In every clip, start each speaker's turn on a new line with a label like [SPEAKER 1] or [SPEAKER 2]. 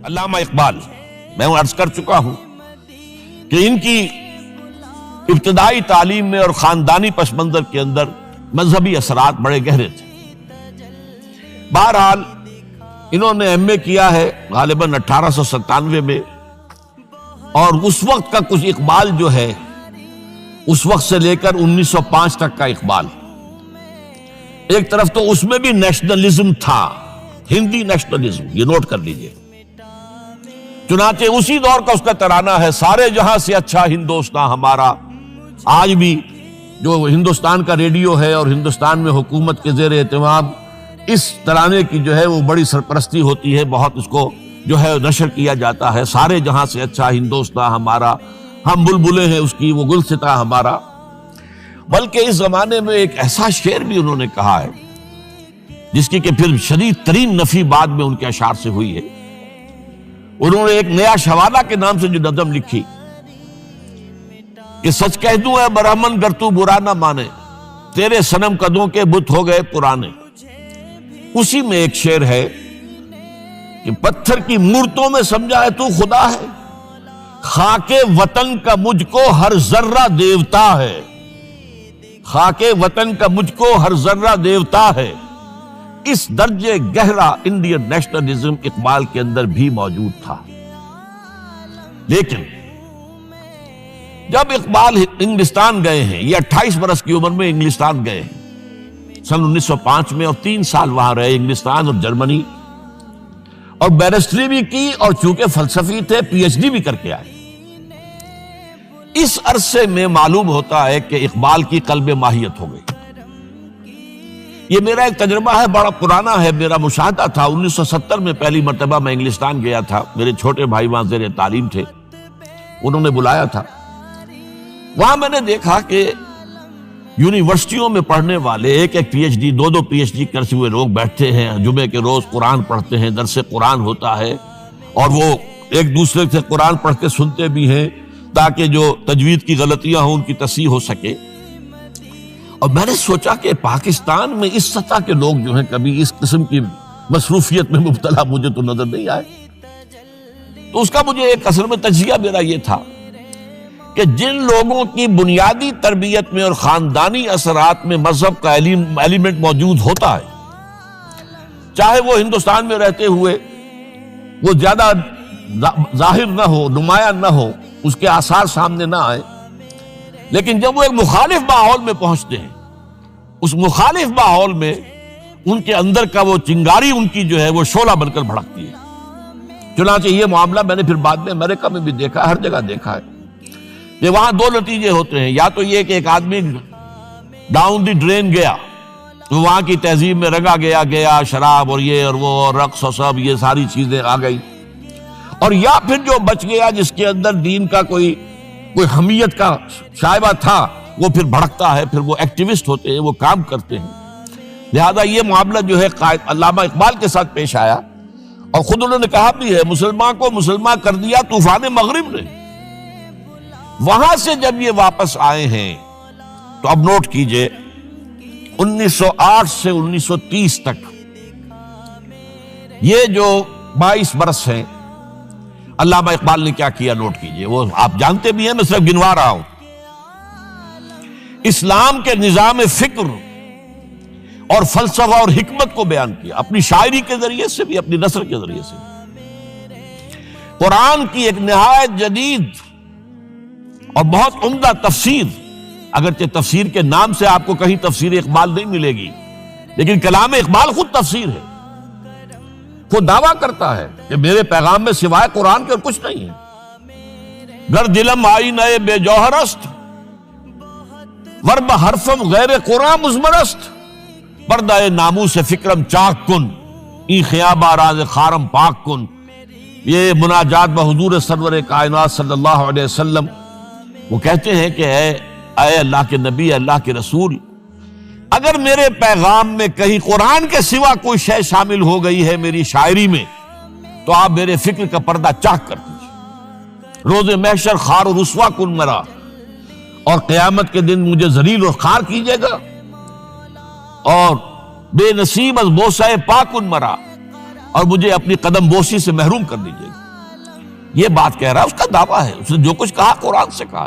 [SPEAKER 1] علامہ اقبال، میں عرض کر چکا ہوں کہ ان کی ابتدائی تعلیم میں اور خاندانی پس منظر کے اندر مذہبی اثرات بڑے گہرے تھے۔ بہرحال انہوں نے ایم اے کیا ہے غالباً 1897 میں، اور اس وقت کا کچھ اقبال جو ہے اس وقت سے لے کر 1905 تک کا اقبال، ایک طرف تو اس میں بھی نیشنلزم تھا، ہندی نیشنلزم، یہ نوٹ کر لیجئے۔ چنانچہ اسی دور کا اس کا ترانہ ہے، سارے جہاں سے اچھا ہندوستان ہمارا۔ آج بھی جو ہندوستان کا ریڈیو ہے اور ہندوستان میں حکومت کے زیر اہتمام اس ترانے کی جو ہے وہ بڑی سرپرستی ہوتی ہے، بہت اس کو جو ہے نشر کیا جاتا ہے، سارے جہاں سے اچھا ہندوستان ہمارا، ہم بلبلیں ہیں اس کی، وہ گلستاں ہمارا۔ بلکہ اس زمانے میں ایک ایسا شعر بھی انہوں نے کہا ہے جس کی کہ پھر شدید ترین نفی بعد میں ان کے اشعار سے ہوئی ہے۔ انہوں نے ایک نیا شوالہ کے نام سے جو نظم لکھی کہ سچ کہہ دوں اے برہمن گر تو برا نہ مانے، تیرے صنم قدوں کے بت ہو گئے پرانے۔ اسی میں ایک شعر ہے کہ پتھر کی مورتوں میں سمجھا ہے تو خدا ہے، خاک وطن کا مجھ کو ہر ذرہ دیوتا ہے، خاک وطن کا مجھ کو ہر ذرہ دیوتا ہے۔ اس درجے گہرا انڈین نیشنلزم اقبال کے اندر بھی موجود تھا۔ لیکن جب اقبال انگلستان گئے ہیں، یہ 28 برس کی عمر میں انگلستان گئے ہیں سن 1905 میں، اور 3 سال وہاں رہے انگلستان اور جرمنی، اور بیرسٹری بھی کی، اور چونکہ فلسفی تھے پی ایچ ڈی بھی کر کے آئے۔ اس عرصے میں معلوم ہوتا ہے کہ اقبال کی قلب ماہیت ہو گئی۔ یہ میرا ایک تجربہ ہے، بڑا پرانا ہے، میرا مشاہدہ تھا۔ 1970 میں پہلی مرتبہ میں انگلستان گیا تھا، میرے چھوٹے بھائی وہاں زیر تعلیم تھے، انہوں نے بلایا تھا۔ وہاں میں نے دیکھا کہ یونیورسٹیوں میں پڑھنے والے ایک ایک P H D, 2 P H D کرتے ہوئے لوگ بیٹھتے ہیں، جمعے کے روز قرآن پڑھتے ہیں، درس قرآن ہوتا ہے، اور وہ ایک دوسرے سے قرآن پڑھ کے سنتے بھی ہیں تاکہ جو تجوید کی غلطیاں ہوں ان کی تصحیح ہو سکے۔ اور میں نے سوچا کہ پاکستان میں اس سطح کے لوگ جو ہیں کبھی اس قسم کی مصروفیت میں مبتلا مجھے تو نظر نہیں آئے۔ تو اس کا مجھے ایک اصل میں تجزیہ میرا یہ تھا کہ جن لوگوں کی بنیادی تربیت میں اور خاندانی اثرات میں مذہب کا ایلیمنٹ موجود ہوتا ہے، چاہے وہ ہندوستان میں رہتے ہوئے وہ زیادہ ظاہر نہ ہو، نمایاں نہ ہو، اس کے آثار سامنے نہ آئے، لیکن جب وہ ایک مخالف ماحول میں پہنچتے ہیں، اس مخالف ماحول میں ان کے اندر کا وہ چنگاری ان کی جو ہے وہ شعلہ بن کر بھڑکتی ہے۔ چنانچہ یہ معاملہ میں نے پھر بعد میں امریکہ میں بھی دیکھا، ہر جگہ دیکھا ہے کہ وہاں 2 نتیجے ہوتے ہیں، یا تو یہ کہ ایک آدمی ڈاؤن دی ڈرین گیا، تو وہاں کی تہذیب میں رنگا گیا شراب اور یہ اور وہ اور رقص اور سب یہ ساری چیزیں آ گئی، اور یا پھر جو بچ گیا جس کے اندر دین کا کوئی حمیت کا شائبہ تھا، وہ پھر بھڑکتا ہے، پھر وہ ایکٹیوسٹ ہوتے ہیں، وہ کام کرتے ہیں۔ لہذا یہ معاملہ جو ہے علامہ اقبال کے ساتھ پیش آیا، اور خود انہوں نے کہا بھی ہے، مسلمان کو مسلمان کر دیا طوفان مغرب نے۔ وہاں سے جب یہ واپس آئے ہیں تو اب نوٹ کیجئے 1908 سے 1930 تک یہ جو 22 برس ہیں، علامہ اقبال نے کیا کیا نوٹ کیجئے، وہ آپ جانتے بھی ہیں، میں صرف گنوا رہا ہوں۔ اسلام کے نظام فکر اور فلسفہ اور حکمت کو بیان کیا، اپنی شاعری کے ذریعے سے بھی، اپنی نثر کے ذریعے سے بھی۔ قرآن کی ایک نہایت جدید اور بہت عمدہ تفسیر، اگرچہ تفسیر کے نام سے آپ کو کہیں تفسیر اقبال نہیں ملے گی، لیکن کلام اقبال خود تفسیر ہے، وہ دعویٰ کرتا ہے کہ میرے پیغام میں سوائے قرآن کے اور کچھ نہیں ہے۔ گر دلم آئی نئے بے جوہر است، ورب حرفم غیر قرآن مزمرست، پردہ نامو سے فکرم چاک کن، ای خیابہ راز خارم پاک کن۔ یہ مناجات بحضور سرور کائنات صلی اللہ علیہ وسلم، وہ کہتے ہیں کہ اے اللہ کے نبی، اے اللہ کے رسول، اگر میرے پیغام میں کہیں قرآن کے سوا کوئی شے شامل ہو گئی ہے میری شاعری میں، تو آپ میرے فکر کا پردہ چاک کر دیجیے۔ روز محشر خار و رسوا کن مرا، اور قیامت کے دن مجھے ذلیل اور خوار کیجیے گا، اور بے نصیب از بوسہ پاکن مرا، اور مجھے اپنی قدم بوسی سے محروم کر دیجیے گا. یہ بات کہہ رہا ہے، اس کا دعویٰ ہے، اس نے جو کچھ کہا قرآن سے کہا.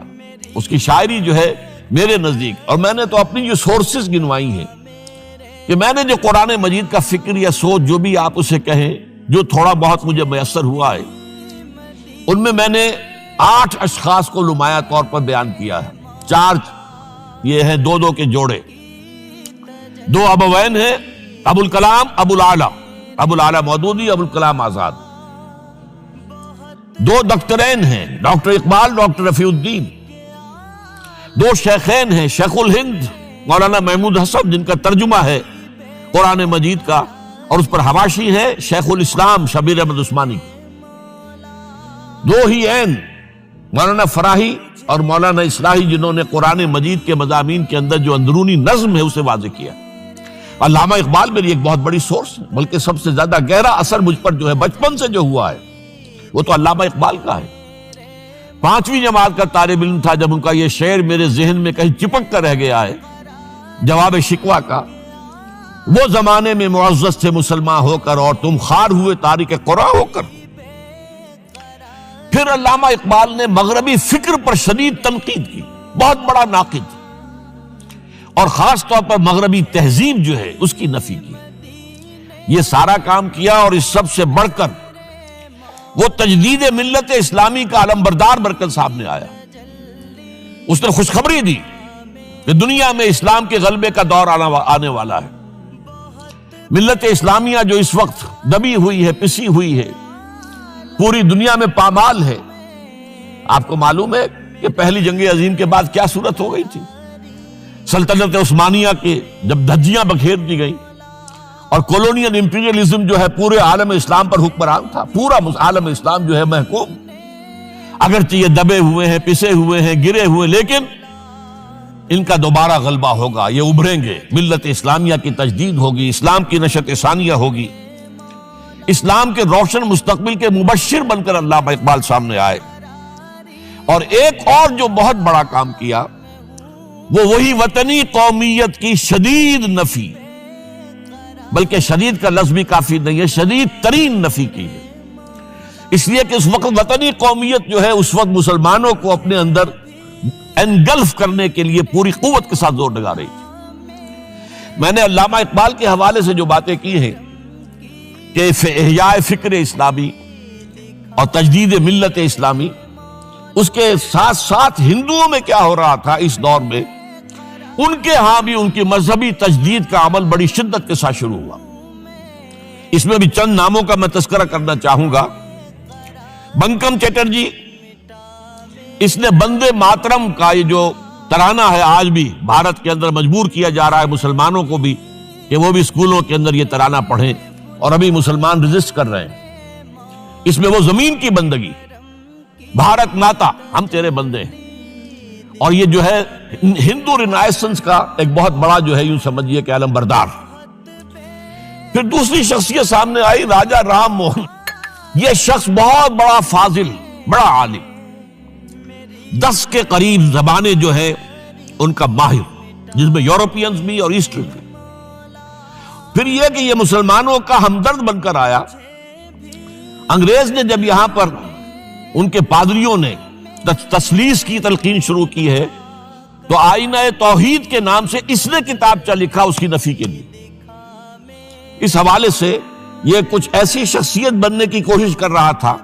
[SPEAKER 1] اس کی شاعری جو ہے میرے نزدیک، اور میں نے تو اپنی جو سورسز گنوائی ہیں کہ میں نے جو قرآن مجید کا فکر یا سوچ جو بھی آپ اسے کہیں، جو تھوڑا بہت مجھے میسر ہوا ہے، ان میں نے 8 اشخاص کو نمایاں طور پر بیان کیا ہے. 4 یہ ہیں 2 کے جوڑے. 2 ابوین ہیں، ابو الکلام ابو العلا مودودی، ابو الکلام آزاد. 2 دکترین ہیں، ڈاکٹر اقبال، ڈاکٹر رفیع الدین. 2 شیخین ہیں، شیخ الہند مولانا محمود حسن، جن کا ترجمہ ہے قرآن مجید کا، اور اس پر حواشی ہے شیخ الاسلام شبیر احمد عثمانی. 2 ہی عین مولانا فراہی اور مولانا اصلاحی، جنہوں نے قرآن مجید کے مضامین کے اندر جو اندرونی نظم ہے اسے واضح کیا. علامہ اقبال میری ایک بہت بڑی سورس ہے، بلکہ سب سے زیادہ گہرا اثر مجھ پر جو ہے بچپن سے جو ہوا ہے وہ تو علامہ اقبال کا ہے. 5ویں جماعت کا طالب علم تھا جب ان کا یہ شعر میرے ذہن میں کہیں چپک کر رہ گیا ہے، جواب شکوہ کا: وہ زمانے میں معزز تھے مسلمان ہو کر، اور تم خار ہوئے تارک قرآن ہو کر. پھر علامہ اقبال نے مغربی فکر پر شدید تنقید کی، بہت بڑا ناقد، اور خاص طور پر مغربی تہذیب جو ہے اس کی نفی کی. یہ سارا کام کیا، اور اس سب سے بڑھ کر وہ تجدید ملت اسلامی کا علمبردار بن سامنے آیا. اس نے خوشخبری دی کہ دنیا میں اسلام کے غلبے کا دور آنے والا ہے. ملت اسلامیہ جو اس وقت دبی ہوئی ہے، پسی ہوئی ہے، پوری دنیا میں پامال ہے. آپ کو معلوم ہے کہ پہلی جنگ عظیم کے بعد کیا صورت ہو گئی تھی؟ سلطنت عثمانیہ کے جب دھجیاں بکھیر دی گئیں، اور کولونیل امپیریلزم جو ہے پورے عالم اسلام پر حکمران تھا، پورا عالم اسلام جو ہے محکوم. اگرچہ یہ دبے ہوئے ہیں، پسے ہوئے ہیں، گرے ہوئے، لیکن ان کا دوبارہ غلبہ ہوگا، یہ ابھریں گے، ملت اسلامیہ کی تجدید ہوگی، اسلام کی نشأت ثانیہ ہوگی. اسلام کے روشن مستقبل کے مبشر بن کر علامہ اقبال سامنے آئے. اور ایک اور جو بہت بڑا کام کیا وہ وہی وطنی قومیت کی شدید نفی، بلکہ شدید کا لفظ بھی کافی نہیں ہے، شدید ترین نفی کی ہے. اس لیے کہ اس وقت وطنی قومیت جو ہے اس وقت مسلمانوں کو اپنے اندر انگلف کرنے کے لیے پوری قوت کے ساتھ زور لگا رہی تھی. میں نے علامہ اقبال کے حوالے سے جو باتیں کی ہیں کہ احیاء فکر اسلامی اور تجدید ملت اسلامی، اس کے ساتھ ساتھ ہندوؤں میں کیا ہو رہا تھا اس دور میں، ان کے ہاں بھی ان کی مذہبی تجدید کا عمل بڑی شدت کے ساتھ شروع ہوا. اس میں بھی چند ناموں کا میں تذکرہ کرنا چاہوں گا. بنکم چٹرجی، اس نے بندے ماترم کا یہ جو ترانہ ہے آج بھی بھارت کے اندر مجبور کیا جا رہا ہے مسلمانوں کو بھی کہ وہ بھی اسکولوں کے اندر یہ ترانہ پڑھیں، اور ابھی مسلمان رجسٹ کر رہے ہیں. اس میں وہ زمین کی بندگی، بھارت ماتا ہم تیرے بندے ہیں. اور یہ جو ہے ہندو رینائسنس کا ایک بہت بڑا جو ہے یوں سمجھیے کہ علمبردار. پھر دوسری شخصیت سامنے آئی، راجہ رام موہن. یہ شخص بہت بڑا فاضل، بڑا عالم، 10 کے قریب زبانیں جو ہے ان کا ماہر، جس میں یورپینز بھی اور ایسٹرن بھی. پھر یہ کہ یہ مسلمانوں کا ہمدرد بن کر آیا. انگریز نے جب یہاں پر ان کے پادریوں نے تسلیس کی تلقین شروع کی ہے تو آئینہ توحید کے نام سے اس نے کتابچہ لکھا اس کی نفی کے لیے. اس حوالے سے یہ کچھ ایسی شخصیت بننے کی کوشش کر رہا تھا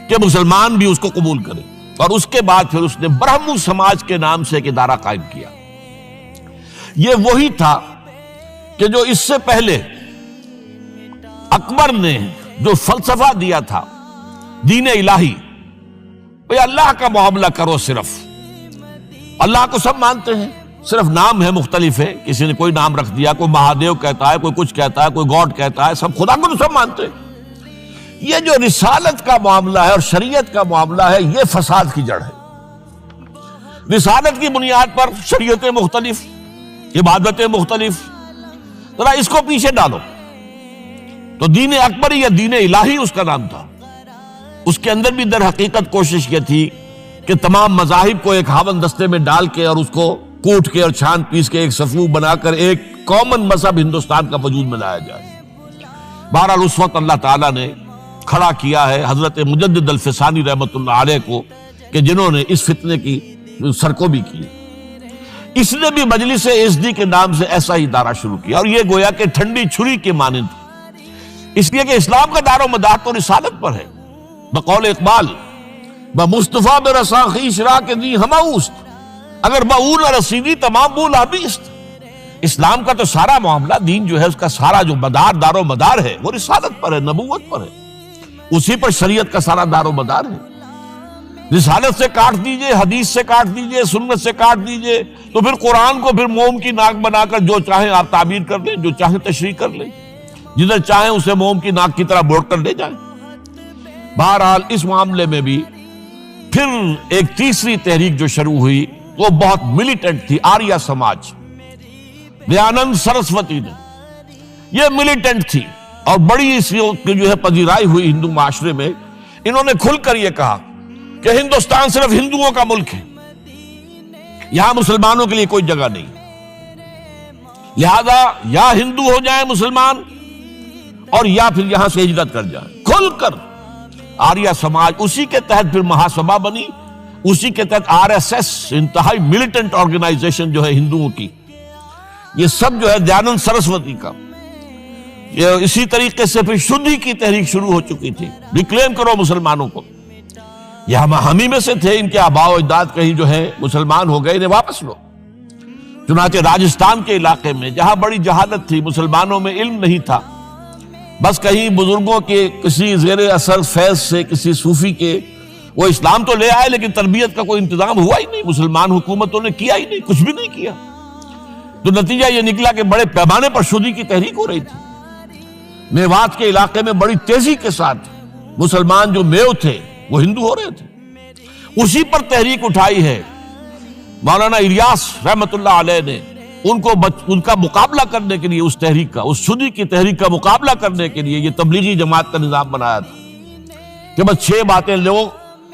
[SPEAKER 1] کہ مسلمان بھی اس کو قبول کرے. اور اس کے بعد پھر اس نے برہمو سماج کے نام سے ایک ادارہ قائم کیا. یہ وہی تھا کہ جو اس سے پہلے اکبر نے جو فلسفہ دیا تھا دین الہی، بھئی اللہ کا معاملہ کرو، صرف اللہ کو سب مانتے ہیں، صرف نام ہے مختلف ہے، کسی نے کوئی نام رکھ دیا، کوئی مہادیو کہتا ہے، کوئی کچھ کہتا ہے، کوئی گاڈ کہتا ہے، سب خدا کو تو سب مانتے ہیں. یہ جو رسالت کا معاملہ ہے اور شریعت کا معاملہ ہے، یہ فساد کی جڑ ہے. رسالت کی بنیاد پر شریعتیں مختلف، عبادتیں مختلف، ذرا اس کو پیچھے ڈالو. تو دین اکبری یا دین الہی اس کا نام تھا. اس کے اندر بھی در حقیقت کوشش یہ تھی کہ تمام مذاہب کو ایک ہاون دستے میں ڈال کے اور اس کو کوٹ کے اور چھان پیس کے ایک صفوف بنا کر ایک کامن مذہب ہندوستان کا وجود میں لایا جائے. بہرحال اس وقت اللہ تعالیٰ نے کھڑا کیا ہے حضرت مجدد الفسانی رحمۃ اللہ علیہ کو کہ جنہوں نے اس فتنے کی سرکوبی کی. اس نے بھی مجلس ازدی کے نام سے ایسا ہی ادارہ شروع کیا، اور یہ گویا کہ ٹھنڈی چھری کے مانند، اس لیے کہ اسلام کا دار و مدار تو رسالت پر ہے. بقول اقبال بمصطفیٰ برساں خویش را کے دی ہمہ اوست، اگر باؤ نہ رسیدی تمام بولا بیست. اسلام کا تو سارا معاملہ، دین جو ہے اس کا سارا جو مدار دار و مدار ہے وہ رسالت پر ہے، نبوت پر ہے، اسی پر شریعت کا سارا دار و مدار ہے. رسالت سے کاٹ دیجئے، حدیث سے کاٹ دیجئے، سنت سے کاٹ دیجئے، تو پھر قرآن کو پھر موم کی ناک بنا کر جو چاہیں آپ تعبیر کر لیں، جو چاہیں تشریح کر لیں، جدھر چاہیں اسے موم کی ناک کی طرح بوڑ کر لے جائیں. بہرحال اس معاملے میں بھی پھر ایک تیسری تحریک جو شروع ہوئی وہ بہت ملیٹنٹ تھی، آریہ سماج. دیانند سرسوتی نے، یہ ملیٹنٹ تھی اور بڑی اس کی جو ہے پذیرائی ہوئی ہندو معاشرے میں. انہوں نے کھل کر یہ کہا کہ ہندوستان صرف ہندوؤں کا ملک ہے، یہاں مسلمانوں کے لیے کوئی جگہ نہیں، لہذا یا ہندو ہو جائیں مسلمان اور یا پھر یہاں سے ہجرت کر جائیں. کھل کر آریہ سماج، اسی کے تحت پھر مہاسبھا بنی، اسی کے تحت RSS، انتہائی ملیٹنٹ آرگنائزیشن جو ہے ہندوؤں کی، یہ سب جو ہے دیانند سرسوتی کا. یہ اسی طریقے سے پھر شدھی کی تحریک شروع ہو چکی تھی، ریکلیم کرو مسلمانوں کو. یہ ہم ہی میں سے تھے، ان کے آباء و اجداد کہیں جو ہے مسلمان ہو گئے، انہیں واپس لو. چنانچہ راجستھان کے علاقے میں جہاں بڑی جہالت تھی، مسلمانوں میں علم نہیں تھا، بس کہیں بزرگوں کے کسی زیر اثر فیض سے، کسی صوفی کے، وہ اسلام تو لے آئے لیکن تربیت کا کوئی انتظام ہوا ہی نہیں، مسلمان حکومتوں نے کیا ہی نہیں، کچھ بھی نہیں کیا. تو نتیجہ یہ نکلا کہ بڑے پیمانے پر شدھی کی تحریک ہو رہی تھی. میوات کے علاقے میں بڑی تیزی کے ساتھ مسلمان جو میو تھے وہ ہندو ہو رہے تھے. اسی پر تحریک اٹھائی ہے مولانا الیاس رحمت اللہ علیہ نے. ان کا مقابلہ کرنے کے لیے، اس تحریک کا، اس شدھی کی تحریک کا مقابلہ کرنے کے لیے یہ تبلیغی جماعت کا نظام بنایا تھا کہ بس 6 باتیں لو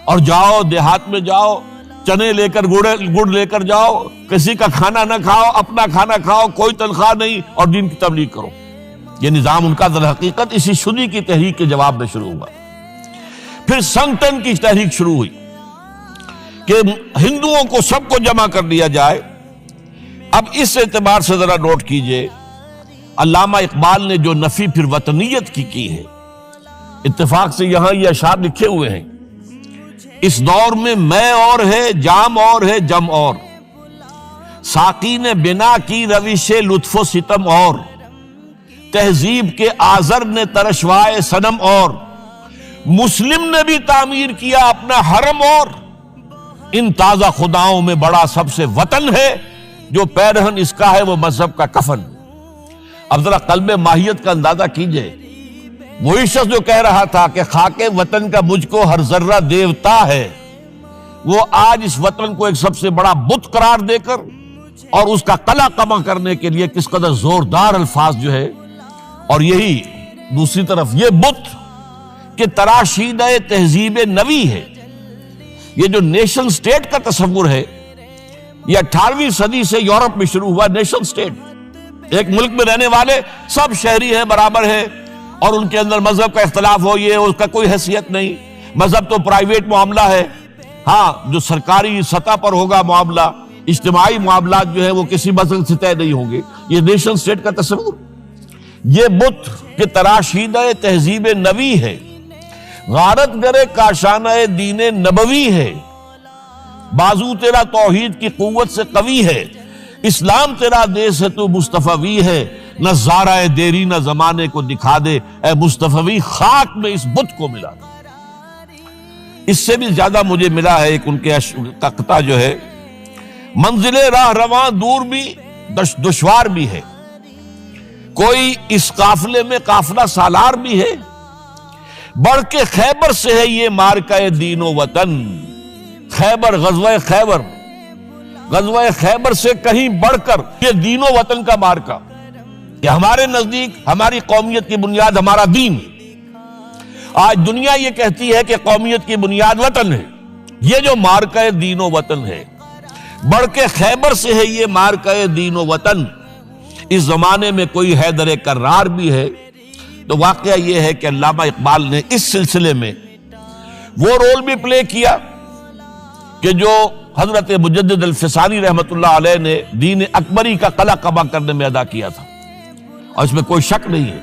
[SPEAKER 1] اور جاؤ، دیہات میں جاؤ، چنے لے کر گڑ لے کر جاؤ، کسی کا کھانا نہ کھاؤ، اپنا کھانا کھاؤ، کوئی تنخواہ نہیں، اور دین کی تبلیغ کرو. یہ نظام ان کا در حقیقت اسی شدھی کی تحریک کے جواب میں شروع ہوا. پھر سنگٹن کی تحریک شروع ہوئی کہ ہندوؤں کو سب کو جمع کر دیا جائے. اب اس اعتبار سے ذرا نوٹ کیجئے، علامہ اقبال نے جو نفی پھر وطنیت کی ہے، اتفاق سے یہاں یہ اشعار لکھے ہوئے ہیں: اس دور میں میں اور ہے، جام اور ہے، جم اور، ساقی نے بنا کی روش لطف و ستم اور، تہذیب کے آزر نے ترشوائے صنم اور، مسلم نے بھی تعمیر کیا اپنا حرم اور، ان تازہ خداؤں میں بڑا سب سے وطن ہے، جو پیرہن اس کا ہے وہ مذہب کا کفن. اب ذرا قلب ماہیت کا اندازہ کیجئے. وہی شخص جو کہہ رہا تھا کہ خاک وطن کا مجھ کو ہر ذرہ دیوتا ہے، وہ آج اس وطن کو ایک سب سے بڑا بت قرار دے کر اور اس کا قلع کما کرنے کے لیے کس قدر زوردار الفاظ جو ہے. اور یہی دوسری طرف یہ بت کہ تراشیدہ تہذیب نوی ہے. یہ جو نیشن سٹیٹ کا تصور ہے، یہ 18ویں صدی سے یورپ میں شروع ہوا. نیشن سٹیٹ، ایک ملک میں رہنے والے سب شہری ہیں، برابر ہیں، اور ان کے اندر مذہب کا اختلاف ہو، یہ اس کا کوئی حیثیت نہیں. مذہب تو پرائیویٹ معاملہ ہے، ہاں جو سرکاری سطح پر ہوگا معاملہ، اجتماعی معاملات جو ہے وہ کسی مذہب سے طے نہیں ہوں گے. یہ نیشن سٹیٹ کا تصور، یہ بت کہ تراشیدہ تہذیب نوی ہے، غارت گرے کاشانہ دین نبوی ہے، بازو تیرا توحید کی قوت سے قوی ہے، اسلام تیرا دیس ہے تو مصطفی ہے، نہ زارہ دیری نہ زمانے کو دکھا دے، اے مصطفی خاک میں اس بت کو ملا دے. اس سے بھی زیادہ مجھے ملا ہے ایک ان کے قطعہ جو ہے: منزل راہ رواں دور بھی دشوار بھی ہے، کوئی اس قافلے میں قافلہ سالار بھی ہے، بڑھ کے خیبر سے ہے یہ مارکہ دین و وطن. خیبر، غزوہ خیبر سے کہیں بڑھ کر یہ دین و وطن کا مارکہ، کہ ہمارے نزدیک ہماری قومیت کی بنیاد ہمارا دین. آج دنیا یہ کہتی ہے کہ قومیت کی بنیاد وطن ہے. یہ جو مارکہ دین و وطن ہے، بڑھ کے خیبر سے ہے یہ مارکہ دین و وطن. اس زمانے میں کوئی حیدر کرار بھی ہے، تو واقعہ یہ ہے کہ علامہ اقبال نے اس سلسلے میں وہ رول بھی پلے کیا کہ جو حضرت مجدد الفسانی رحمۃ اللہ علیہ نے دین اکبری کا قلع قبا کرنے میں ادا کیا تھا، اور اس میں کوئی شک نہیں ہے۔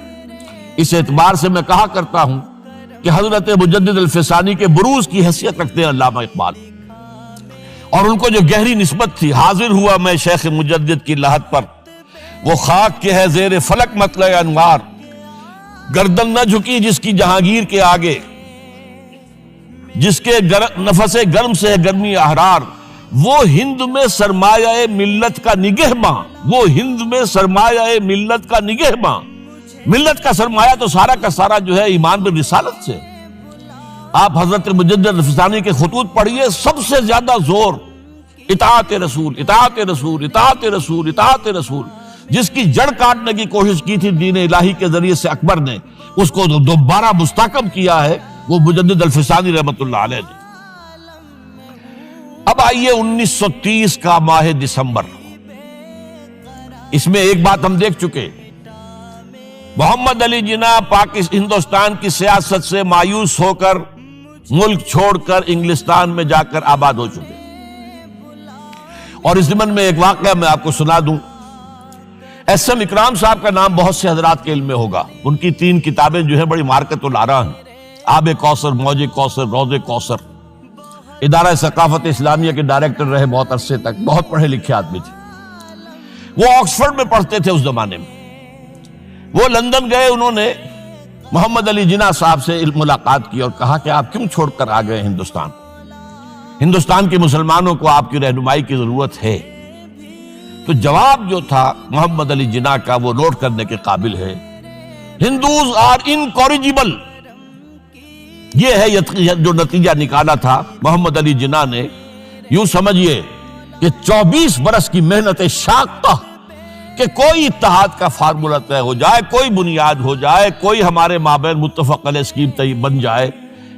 [SPEAKER 1] اس اعتبار سے میں کہا کرتا ہوں کہ حضرت مجدد الفسانی کے بروز کی حیثیت رکھتے ہیں علامہ اقبال، اور ان کو جو گہری نسبت تھی، حاضر ہوا میں شیخ مجدد کی لحد پر، وہ خاک کے ہے زیر فلک مطلع انوار، گردن نہ جھکی جس کی جہانگیر کے آگے، جس کے نفس گرم سے ہے گرمی احرار، وہ ہند میں سرمایہ ملت کا نگہباں، وہ ہند میں سرمایہ ملت کا نگہباں۔ ملت کا سرمایہ تو سارا کا سارا جو ہے ایمان بالرسالت سے۔ آپ حضرت مجدد الفسانی کے خطوط پڑھیے، سب سے زیادہ زور اطاعت رسول، اطاعت رسول، اطاعت رسول، اطاعت رسول۔ جس کی جڑ کاٹنے کی کوشش کی تھی دین الہی کے ذریعے سے اکبر نے، اس کو دوبارہ مستحکم کیا ہے وہ مجدد الفسانی رحمۃ اللہ علیہ نے۔ اب آئیے 1930 کا ماہ دسمبر، اس میں ایک بات ہم دیکھ چکے، محمد علی جناح ہندوستان کی سیاست سے مایوس ہو کر ملک چھوڑ کر انگلستان میں جا کر آباد ہو چکے۔ اور اس ضمن میں ایک واقعہ میں آپ کو سنا دوں۔ ایس ایم اکرام صاحب کا نام بہت سے حضرات کے علم میں ہوگا، ان کی 3 کتابیں جو ہیں بڑی مارکت الآراء ہیں، آب کوثر، موج کوثر، روض کوثر۔ ادارہ ثقافت اسلامیہ کے ڈائریکٹر رہے بہت عرصے تک، بہت پڑھے لکھے آدمی تھے۔ وہ آکسفورڈ میں پڑھتے تھے اس زمانے میں۔ وہ لندن گئے، انہوں نے محمد علی جناح صاحب سے ملاقات کی اور کہا کہ آپ کیوں چھوڑ کر آ گئے ہندوستان؟ ہندوستان کے مسلمانوں کو آپ کی رہنمائی کی ضرورت ہے۔ تو جواب جو تھا محمد علی جناح کا وہ نوٹ کرنے کے قابل ہے۔ ہندوز آر انکوریجیبل، یہ ہے جو نتیجہ نکالا تھا محمد علی جناح نے۔ یوں سمجھیے کہ 24 برس کی محنت شاقہ کہ کوئی اتحاد کا فارمولہ طے ہو جائے، کوئی بنیاد ہو جائے، کوئی ہمارے مابین متفق علیہ اسکیم طے بن جائے،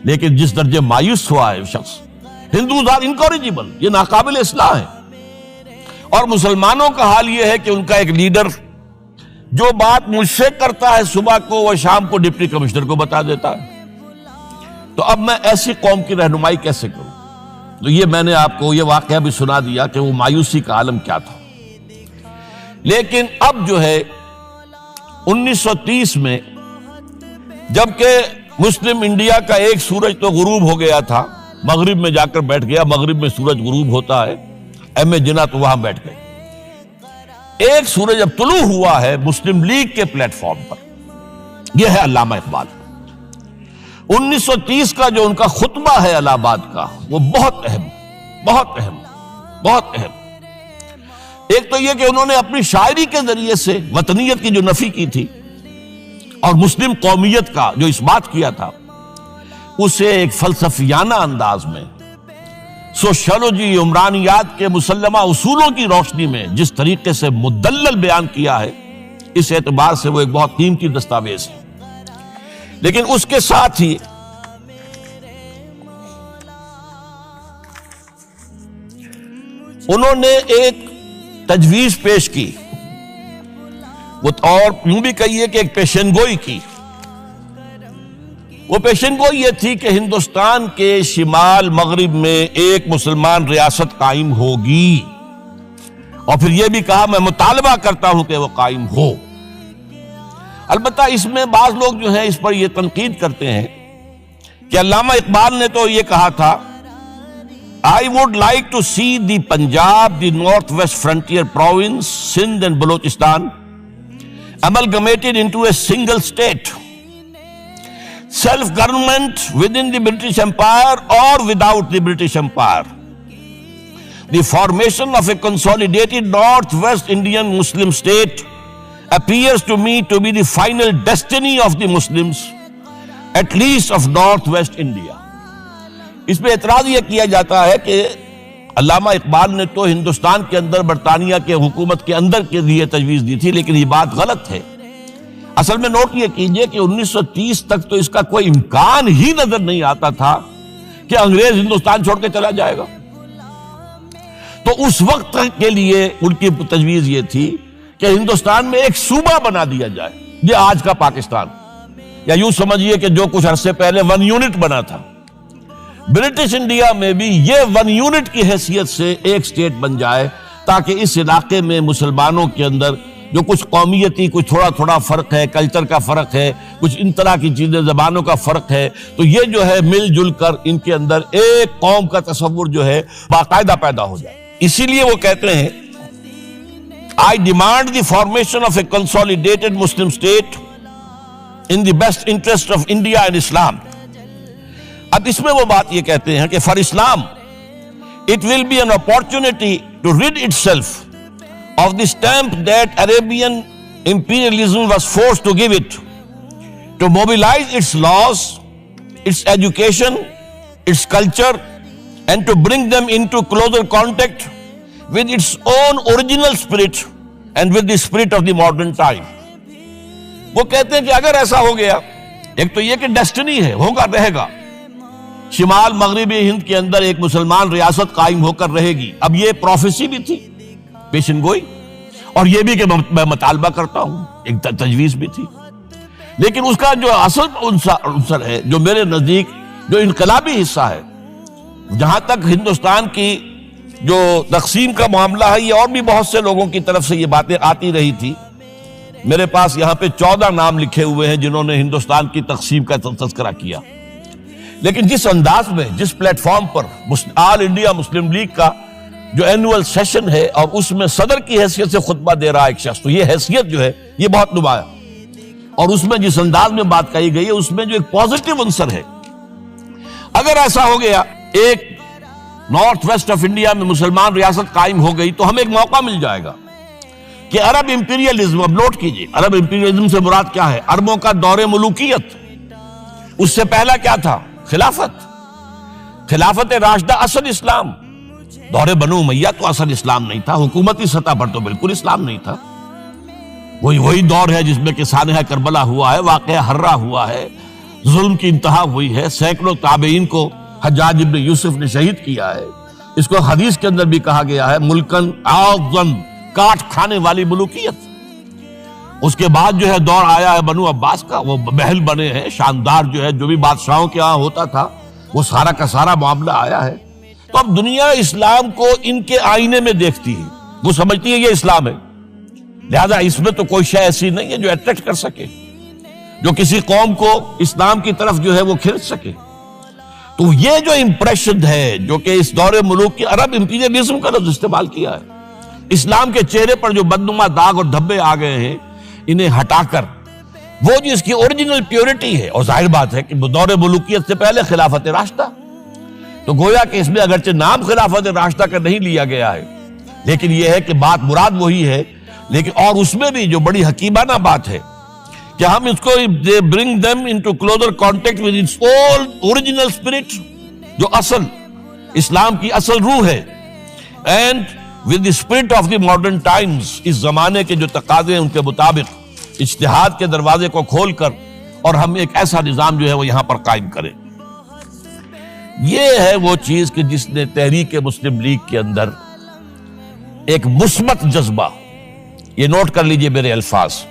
[SPEAKER 1] لیکن جس درجے مایوس ہوا ہے شخص، ہندوز آر انکوریجیبل، یہ ناقابل اصلاح ہے۔ اور مسلمانوں کا حال یہ ہے کہ ان کا ایک لیڈر جو بات مجھ سے کرتا ہے صبح کو، وہ شام کو ڈپٹی کمشنر کو بتا دیتا ہے۔ تو اب میں ایسی قوم کی رہنمائی کیسے کروں؟ تو یہ میں نے آپ کو یہ واقعہ بھی سنا دیا کہ وہ مایوسی کا عالم کیا تھا۔ لیکن اب جو ہے 1930 میں، جبکہ مسلم انڈیا کا ایک سورج تو غروب ہو گیا تھا، مغرب میں جا کر بیٹھ گیا، مغرب میں سورج غروب ہوتا ہے، ایم اے جناح تو وہاں بیٹھ گئے۔ ایک سورج اب طلوع ہوا ہے مسلم لیگ کے پلیٹ فارم پر، یہ ہے علامہ اقبال۔ 1930 کا جو ان کا خطبہ ہے الہ آباد کا، وہ بہت اہم، بہت اہم، بہت اہم۔ ایک تو یہ کہ انہوں نے اپنی شاعری کے ذریعے سے وطنیت کی جو نفی کی تھی اور مسلم قومیت کا جو اس بات کیا تھا، اسے ایک فلسفیانہ انداز میں سوشیولوجی، عمرانیات کے مسلمہ اصولوں کی روشنی میں جس طریقے سے مدلل بیان کیا ہے، اس اعتبار سے وہ ایک بہت قیمتی دستاویز ہے۔ لیکن اس کے ساتھ ہی انہوں نے ایک تجویز پیش کی، اور یوں بھی کہیے کہ ایک پیشن گوئی کی۔ وہ پیشن گوئی یہ تھی کہ ہندوستان کے شمال مغرب میں ایک مسلمان ریاست قائم ہوگی، اور پھر یہ بھی کہا میں مطالبہ کرتا ہوں کہ وہ قائم ہو۔ البتہ اس میں بعض لوگ جو ہیں اس پر یہ تنقید کرتے ہیں کہ علامہ اقبال نے تو یہ کہا تھا I would like to see the Punjab, the Northwest Frontier Province, Sindh and Balochistan amalgamated into a single state. Self-government within the British Empire or without the British Empire. The formation of a consolidated Northwest Indian Muslim state appears to me to be the final destiny of the Muslims, at least of Northwest India. اس پہ اعتراض یہ کیا جاتا ہے کہ علامہ اقبال نے تو ہندوستان کے اندر برطانیہ کے حکومت کے اندر کے لیے تجویز دی تھی، لیکن یہ بات غلط ہے۔ اصل میں نوٹ یہ کیجئے کہ 1930 تک تو اس کا کوئی امکان ہی نظر نہیں آتا تھا کہ انگریز ہندوستان چھوڑ کے چلا جائے گا۔ تو اس وقت کے لیے ان کی تجویز یہ تھی کہ ہندوستان میں ایک صوبہ بنا دیا جائے، یہ آج کا پاکستان، یا یوں سمجھیے کہ جو کچھ عرصے پہلے 1 یونٹ بنا تھا، برٹش انڈیا میں بھی یہ 1 یونٹ کی حیثیت سے ایک سٹیٹ بن جائے، تاکہ اس علاقے میں مسلمانوں کے اندر جو کچھ قومیتی کچھ تھوڑا تھوڑا فرق ہے، کلچر کا فرق ہے، کچھ ان طرح کی چیزیں، زبانوں کا فرق ہے، تو یہ جو ہے مل جل کر ان کے اندر ایک قوم کا تصور جو ہے باقاعدہ پیدا ہو جائے۔ اسی لیے وہ کہتے ہیں I demand the formation of a consolidated Muslim state in the best interest of India and Islam۔ اب اس میں وہ بات یہ کہتے ہیں کہ for Islam it will be an opportunity to rid itself of the stamp that Arabian imperialism was forced to give it, to mobilize its laws, its education, its culture, and to bring them into closer contact with its own original spirit and with the spirit of the modern time۔ وہ کہتے ہیں کہ اگر ایسا ہو گیا، ایک تو یہ کہ ڈیسٹنی ہے، ہوگا، رہے گا، شمال مغربی ہند کے اندر ایک مسلمان ریاست قائم ہو کر رہے گی۔ اب یہ پروفیسی بھی تھی، پیشن گوئی، اور یہ بھی کہ میں مطالبہ کرتا ہوں، ایک تجویز بھی تھی، لیکن اس کا جو اصل عنصر ہے، جو میرے نزدیک جو انقلابی حصہ ہے، جہاں تک ہندوستان کی جو تقسیم کا معاملہ ہے، یہ اور بھی بہت سے لوگوں کی طرف سے یہ باتیں آتی رہی تھی۔ میرے پاس یہاں پہ 14 نام لکھے ہوئے ہیں جنہوں نے ہندوستان کی تقسیم کا تذکرہ کیا، لیکن جس انداز میں، جس پلیٹ فارم پر آل انڈیا مسلم لیگ کا جو اینول سیشن ہے اور اس میں صدر کی حیثیت سے خطبہ دے رہا ایک شخص، تو یہ حیثیت جو ہے یہ بہت نمایاں، اور اس میں جس انداز میں بات کہی گئی ہے اس میں جو ایک پازیٹیو عنصر ہے۔ اگر ایسا ہو گیا، ایک نارتھ ویسٹ آف انڈیا میں مسلمان ریاست قائم ہو گئی، تو ہمیں ایک موقع مل جائے گا کہ عرب امپیریلزم، اب نوٹ کیجئے، عرب امپیریلزم سے مراد کیا ہے؟ عربوں کا دور ملوکیت۔ اس سے پہلا کیا تھا؟ خلافت راشدہ، اصل اسلام۔ دور بنو امیہ تو اصل اسلام نہیں تھا، حکومتی سطح پر تو بالکل اسلام نہیں تھا۔ وہی دور ہے جس میں کہ سانحہ کربلا ہوا ہے، واقعہ ہرہ ہوا ہے، ظلم کی انتہا ہوئی ہے، سینکڑوں تابعین کو حجاج ابن یوسف نے شہید کیا ہے۔ اس کو حدیث کے اندر بھی کہا گیا ہے ملکن اعظم، کاٹ کھانے والی ملوکیت۔ اس کے بعد جو ہے دور آیا ہے بنو عباس کا، وہ محل بنے ہیں شاندار، جو ہے جو بھی بادشاہوں کے ہاں ہوتا تھا وہ سارا کا سارا معاملہ آیا ہے۔ تو اب دنیا اسلام کو ان کے آئینے میں دیکھتی ہے، وہ سمجھتی ہے یہ اسلام ہے، لہذا اس میں تو کوئی شے ایسی نہیں ہے جو اٹریکٹ کر سکے، جو کسی قوم کو اسلام کی طرف جو ہے وہ کھینچ سکے۔ تو یہ جو امپریشن ہے، جو کہ اس دور ملوک کی عرب امپیریلزم کا لفظ استعمال کیا ہے، اسلام کے چہرے پر جو بدنما داغ اور دھبے آ گئے ہیں، انہیں ہٹا کر وہ جو اس کی اوریجنل پیورٹی ہے، اور ظاہر بات ہے کہ دور ملوکیت سے پہلے خلافت راشدہ، تو گویا کہ اس میں اگرچہ نام خلافت راشدہ کا نہیں لیا گیا ہے، لیکن یہ ہے کہ بات مراد وہی ہے، لیکن اور اس میں بھی جو بڑی حکیمانہ بات ہے کہ ہم اس کو bring them into closer contact with its old original spirit، جو اصل اسلام کی اصل روح ہے، and with the spirit of the modern times، اس زمانے کے جو تقاضے ہیں ان کے مطابق اجتہاد کے دروازے کو کھول کر، اور ہم ایک ایسا نظام جو ہے وہ یہاں پر قائم کریں۔ یہ ہے وہ چیز کہ جس نے تحریک مسلم لیگ کے اندر ایک مثبت جذبہ، یہ نوٹ کر لیجئے میرے الفاظ،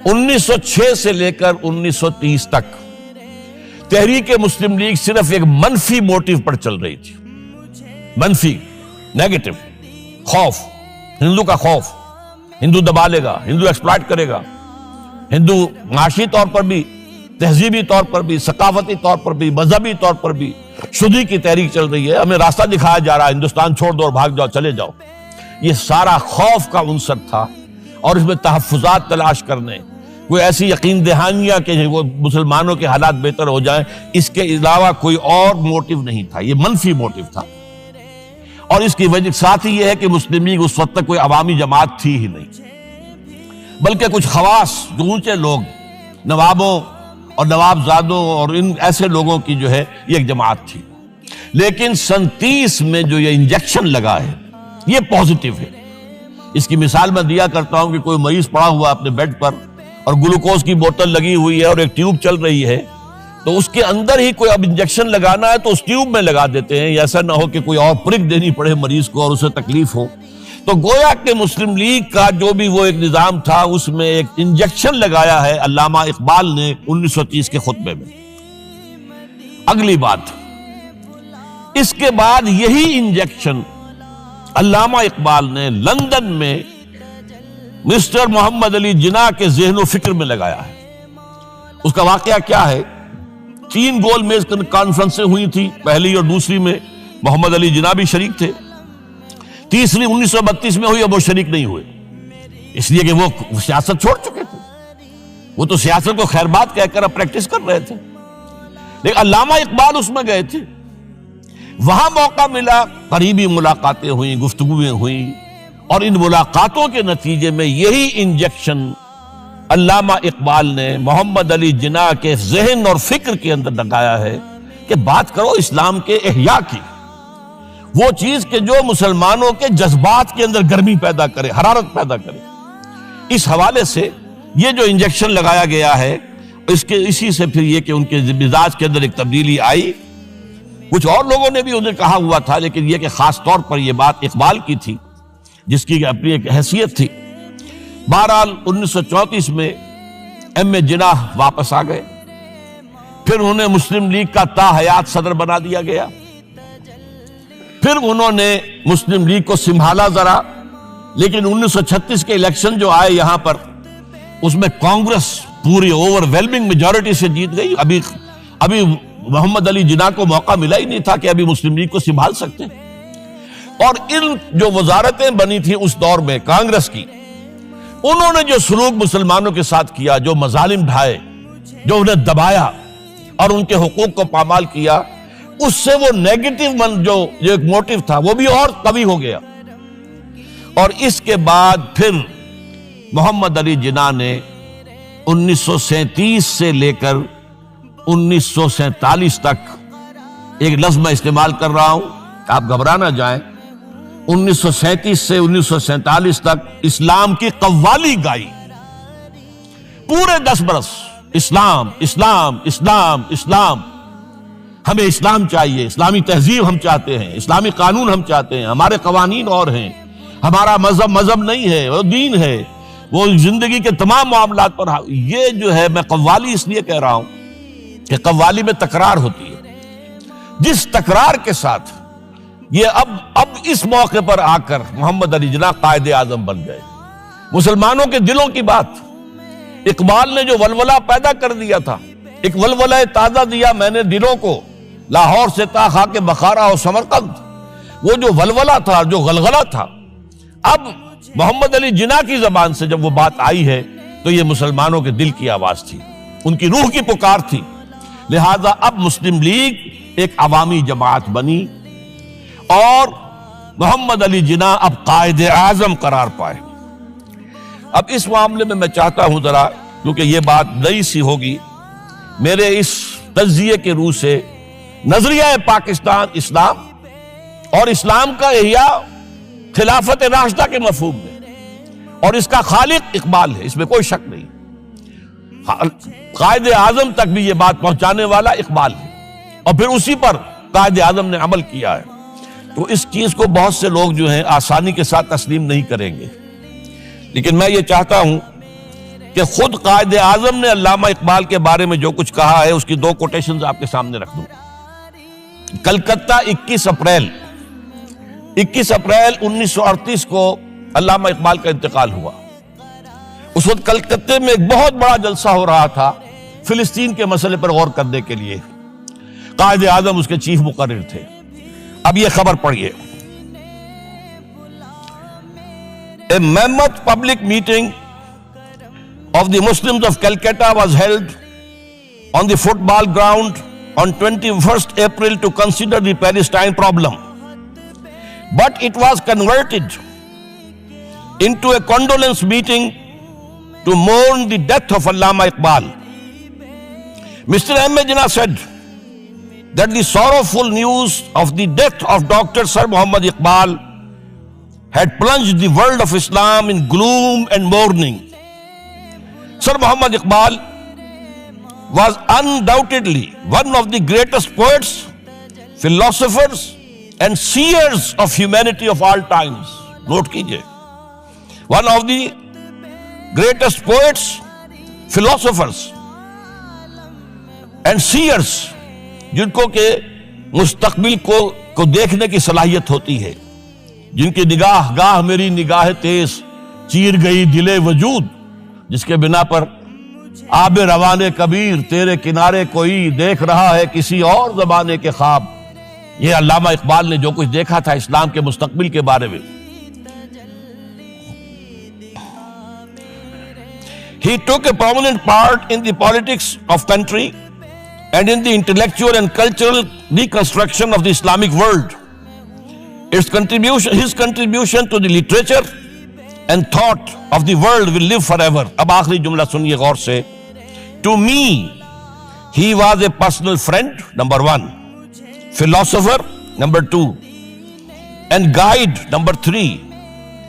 [SPEAKER 1] 1906 سے لے کر 1930 تک تحریک مسلم لیگ صرف ایک منفی موٹیو پر چل رہی تھی، منفی، نیگیٹو، خوف، ہندو کا خوف، ہندو دبا لے گا، ہندو ایکسپلائٹ کرے گا، ہندو معاشی طور پر بھی، تہذیبی طور پر بھی، ثقافتی طور پر بھی، مذہبی طور پر بھی شدی کی تحریک چل رہی ہے، ہمیں راستہ دکھایا جا رہا ہے، ہندوستان چھوڑ دو اور بھاگ جاؤ، چلے جاؤ۔ یہ سارا خوف کا عنصر تھا، اور اس میں تحفظات تلاش کرنے، کوئی ایسی یقین دہانیاں کہ وہ مسلمانوں کے حالات بہتر ہو جائیں، اس کے علاوہ کوئی اور موٹیو نہیں تھا، یہ منفی موٹیو تھا۔ اور اس کی وجہ ساتھ ہی یہ ہے کہ مسلم لیگ اس وقت تک کوئی عوامی جماعت تھی ہی نہیں، بلکہ کچھ خواص، جو اونچے لوگ، نوابوں اور نوابزادوں اور ان ایسے لوگوں کی جو ہے یہ ایک جماعت تھی۔ لیکن 37 میں جو یہ انجیکشن لگا ہے یہ پازیٹیو ہے۔ اس کی مثال میں دیا کرتا ہوں کہ کوئی مریض پڑا ہوا اپنے بیڈ پر اور گلوکوز کی بوتل لگی ہوئی ہے اور ایک ٹیوب چل رہی ہے، تو اس کے اندر ہی کوئی اب انجیکشن لگانا ہے تو اس ٹیوب میں لگا دیتے ہیں، ایسا نہ ہو کہ کوئی اور پرک دینی پڑے مریض کو اور اسے تکلیف ہو۔ تو گویا کہ مسلم لیگ کا جو بھی وہ ایک نظام تھا اس میں ایک انجیکشن لگایا ہے علامہ اقبال نے 1930 کے خطبے میں. اگلی بات، اس کے بعد یہی انجیکشن علامہ اقبال نے لندن میں مسٹر محمد علی جناح کے ذہن و فکر میں لگایا ہے. اس کا واقعہ کیا ہے؟ 3 گول میز کانفرنسیں ہوئی تھی، پہلی اور دوسری میں محمد علی جناح بھی شریک تھے، تیسری 1932 میں ہوئی اور وہ شریک نہیں ہوئے، اس لیے کہ وہ سیاست چھوڑ چکے تھے. وہ تو سیاست کو خیر بات کہہ کر اب پریکٹس کر رہے تھے، لیکن علامہ اقبال اس میں گئے تھے. وہاں موقع ملا، قریبی ملاقاتیں ہوئیں، گفتگویں ہوئیں، اور ان ملاقاتوں کے نتیجے میں یہی انجیکشن علامہ اقبال نے محمد علی جناح کے ذہن اور فکر کے اندر لگایا ہے کہ بات کرو اسلام کے احیاء کی، وہ چیز کہ جو مسلمانوں کے جذبات کے اندر گرمی پیدا کرے، حرارت پیدا کرے. اس حوالے سے یہ جو انجیکشن لگایا گیا ہے، اسی سے پھر یہ کہ ان کے مزاج کے اندر ایک تبدیلی آئی. کچھ اور لوگوں نے بھی انہیں کہا ہوا تھا، لیکن یہ کہ خاص طور پر یہ بات اقبال کی تھی جس کی اپنی ایک حیثیت تھی. بہرحال 1934 میں ایم اے جناح واپس آ گئے، پھر انہیں مسلم لیگ کا تا حیات صدر بنا دیا گیا. پھر انہوں نے مسلم لیگ کو سنبھالا ذرا، لیکن 1936 کے الیکشن جو آئے یہاں پر، اس میں کانگریس پوری اوور ویلمنگ میجورٹی سے جیت گئی. ابھی محمد علی جناح کو موقع ملا ہی نہیں تھا کہ ابھی مسلم لیگ کو سنبھال سکتے. اور ان جو وزارتیں بنی تھیں اس دور میں کانگریس کی، انہوں نے جو سلوک مسلمانوں کے ساتھ کیا، جو مظالم ڈھائے، جو انہیں دبایا اور ان کے حقوق کو پامال کیا، اس سے وہ نیگیٹو جو ایک موٹیو تھا وہ بھی اور قوی ہو گیا. اور اس کے بعد پھر محمد علی جناح نے 1937 سے لے کر 1947 تک، ایک لفظ میں استعمال کر رہا ہوں، آپ گھبرا نہ جائیں، 1937 سے 1947 تک اسلام کی قوالی گائی. پورے 10 برس اسلام اسلام اسلام اسلام، ہمیں اسلام چاہیے، اسلامی تہذیب ہم چاہتے ہیں، اسلامی قانون ہم چاہتے ہیں، ہمارے قوانین اور ہیں، ہمارا مذہب نہیں ہے، وہ دین ہے، وہ زندگی کے تمام معاملات پر. یہ جو ہے، میں قوالی اس لیے کہہ رہا ہوں کہ قوالی میں تکرار ہوتی ہے. جس تکرار کے ساتھ یہ اب اس موقع پر آ کر محمد علی جناح قائد اعظم بن گئے. مسلمانوں کے دلوں کی بات، اقبال نے جو ولولہ پیدا کر دیا تھا، ایک ولولہ تازہ دیا میں نے دلوں کو، لاہور سے تا خاک بخارا اور سمرقند، وہ جو ولولہ تھا، جو غلغلہ تھا، اب محمد علی جناح کی زبان سے جب وہ بات آئی ہے تو یہ مسلمانوں کے دل کی آواز تھی، ان کی روح کی پکار تھی. لہذا اب مسلم لیگ ایک عوامی جماعت بنی اور محمد علی جناح اب قائد اعظم قرار پائے. اب اس معاملے میں چاہتا ہوں ذرا، کیونکہ یہ بات نئی سی ہوگی، میرے اس تجزیے کے روح سے نظریہ پاکستان اسلام اور اسلام کا احیاء خلافت راشدہ کے مفہوم میں، اور اس کا خالق اقبال ہے، اس میں کوئی شک نہیں. قائد اعظم تک بھی یہ بات پہنچانے والا اقبال ہے، اور پھر اسی پر قائد اعظم نے عمل کیا ہے. تو اس چیز کو بہت سے لوگ جو ہیں آسانی کے ساتھ تسلیم نہیں کریں گے، لیکن میں یہ چاہتا ہوں کہ خود قائد اعظم نے علامہ اقبال کے بارے میں جو کچھ کہا ہے اس کی 2 کوٹیشنز آپ کے سامنے رکھ دوں. کلکتہ 21 اپریل 1938 کو علامہ اقبال کا انتقال ہوا. اس وقت کلکتے میں ایک بہت بڑا جلسہ ہو رہا تھا فلسطین کے مسئلے پر غور کرنے کے لیے. قائد اعظم اس کے چیف مقرر تھے. اب یہ خبر پڑھیے. A mammoth public meeting of the Muslims of Calcutta was held on the football ground on 21st April to consider the Palestine problem. But it was converted into a condolence meeting to mourn the death of Allama Iqbal. Mr. M. A. Jinnah said that the sorrowful news of the death of Dr. Sir Muhammad Iqbal had plunged the world of Islam in gloom and mourning. Sir Muhammad Iqbal was undoubtedly one of the greatest poets, philosophers, and seers of humanity of all times. Note کیجئے. One of the greatest poets, philosophers and seers, جن کو کہ مستقبل کو دیکھنے کی صلاحیت ہوتی ہے, جن کی نگاہ گاہ میری نگاہ تیز چیر گئی دل وجود, جس کے بنا پر آب روانے کبیر تیرے کنارے کوئی دیکھ رہا ہے کسی اور زمانے کے خواب. یہ علامہ اقبال نے جو کچھ دیکھا تھا اسلام کے مستقبل کے بارے میں. He took a prominent part in the politics of country and in the intellectual and cultural reconstruction of the Islamic world. His contribution to the literature and thought of the world will live forever. اب آخری جملہ سنیے غور سے. To me, he was a personal friend, number 1, philosopher, number 2, and guide, number 3,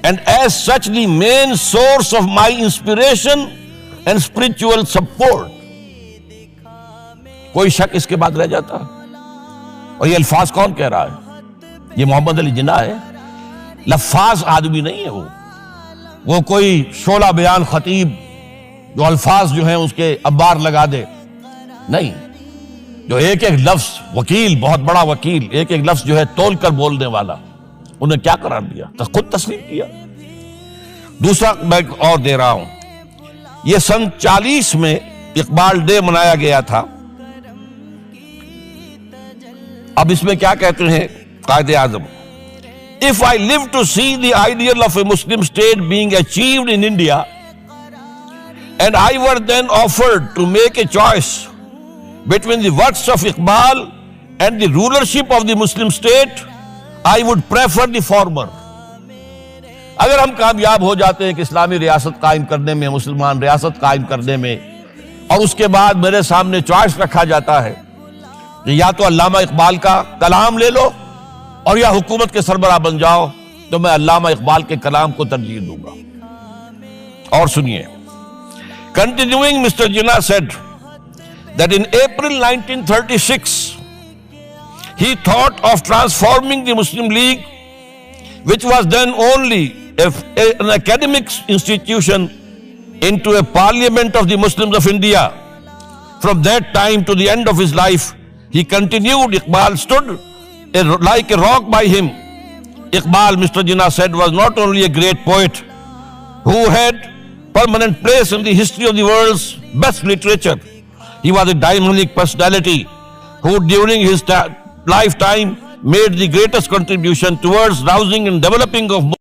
[SPEAKER 1] and as such the main source of my inspiration and spiritual support. کوئی شک اس کے بعد رہ جاتا؟ اور یہ الفاظ کون کہہ رہا ہے؟ یہ محمد علی جناح ہے. لفاظ آدمی نہیں ہے وہ کوئی شعلہ بیان خطیب جو الفاظ جو ہیں اس کے انبار لگا دے نہیں. جو ایک ایک لفظ, وکیل, بہت بڑا وکیل, ایک ایک لفظ جو ہے تول کر بولنے والا, انہیں کیا قرار دیا؟ خود تسلیم کیا. دوسرا میں اور دے رہا ہوں, یہ سن 40 میں اقبال ڈے منایا گیا تھا. اب اس میں کیا کہتے ہیں Quaid Azam, if I live to see the ideal of a Muslim state being achieved in India and I were then offered to make a choice between the works of Iqbal and the rulership of the Muslim state, I would prefer the former. اگر ہم کامیاب ہو جاتے ہیں کہ اسلامی ریاست قائم کرنے میں, مسلمان ریاست قائم کرنے میں, اور اس کے بعد میرے سامنے چوائس رکھا جاتا ہے کہ یا تو علامہ اقبال کا کلام لے لو اور یا حکومت کے سربراہ بن جاؤ, تو میں علامہ اقبال کے کلام کو ترجیح دوں گا. اور سنیے, continuing, Mr. Jinnah said that in April 1936 he thought of transforming the Muslim League, which was then only an academic institution, into a parliament of the Muslims of India. From that time to the end of his life, he continued. Iqbal stood like a rock by him. Iqbal, Mr. Jinnah said, was not only a great poet who had permanent place in the history of the world's best literature. He was a dynamic personality who during his lifetime made the greatest contribution towards rousing and developing of